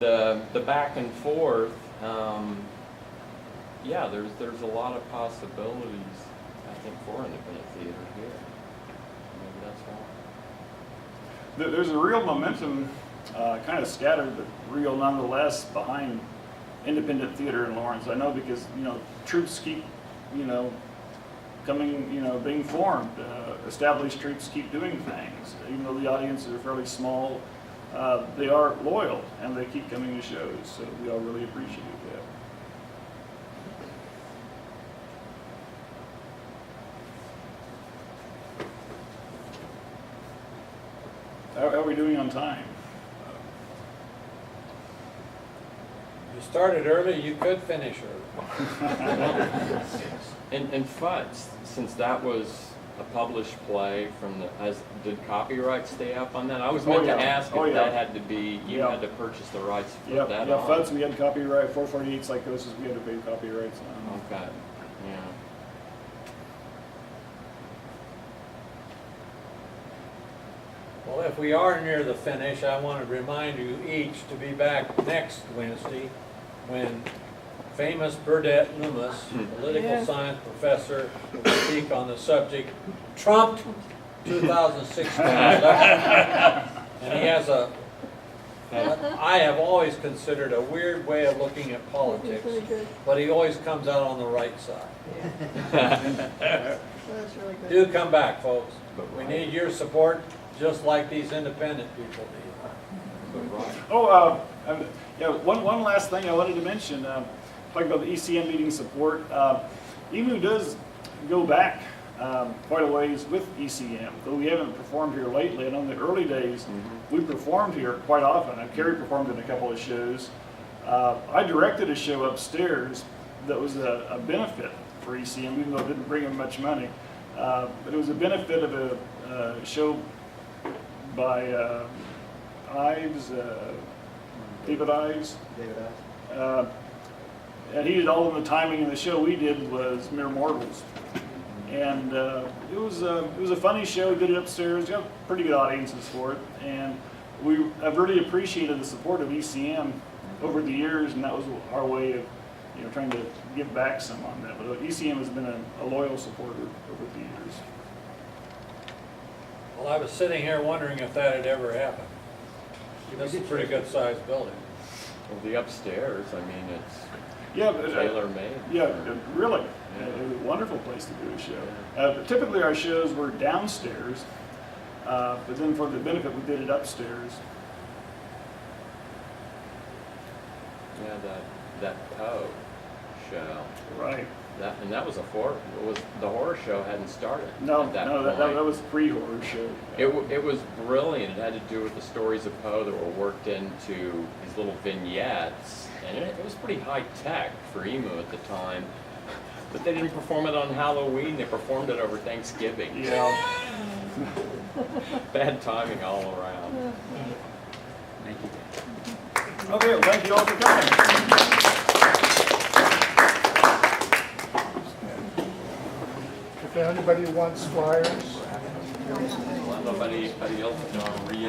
The back and forth, yeah, there's a lot of possibilities, I think, for independent theater here. Maybe that's why. There's a real momentum, kind of scattered, but real nonetheless, behind independent theater in Lawrence. I know because, troops keep, coming, being formed. Established troops keep doing things. Even though the audiences are fairly small, they are loyal and they keep coming to shows. So we all really appreciate that. How are we doing on time? You started early, you could finish early. And FUDs, since that was a published play from did copyright stay up on that? I was meant to ask if that had to be, you had to purchase the rights to put that on. FUDs, we had copyright, 448 Psychosis, we had to pay copyrights on. Okay, yeah. Well, if we are near the finish, I want to remind you each to be back next Wednesday when famous Burdett Loomis, political science professor, will speak on the subject, Trump 2016 election. And he has I have always considered a weird way of looking at politics, but he always comes out on the right side. That's really good. Do come back, folks. We need your support, just like these independent people need. Oh, one last thing I wanted to mention. Talking about the ECM meeting support, EMU does go back quite a ways with ECM, though we haven't performed here lately. And on the early days, we performed here quite often. Carrie performed in a couple of shows. I directed a show upstairs that was a benefit for ECM, even though it didn't bring in much money. But it was a benefit of a show by Ives, David Ives. And he did all of the timing, and the show we did was Mere Mortals. And it was a funny show. We did it upstairs. We got pretty good audiences for it, and I've really appreciated the support of ECM over the years, and that was our way of trying to give back some on that. But ECM has been a loyal supporter over the years. Well, I was sitting here wondering if that had ever happened. This is a pretty good sized building. Well, the upstairs, I mean, it's tailor-made. Yeah, really. It was a wonderful place to do a show. Typically our shows were downstairs, but then for the benefit we did it upstairs. Yeah, that Poe show. Right. That was the horror show hadn't started. No, that that was pre-horror show. It was brilliant. It had to do with the stories of Poe that were worked into these little vignettes, and it was pretty high tech for EMU at the time. But they didn't perform it on Halloween. They performed it over Thanksgiving. Yeah. Bad timing all around. Thank you. Okay, well, thank you all for coming. If anybody wants flyers. Nobody else reunion.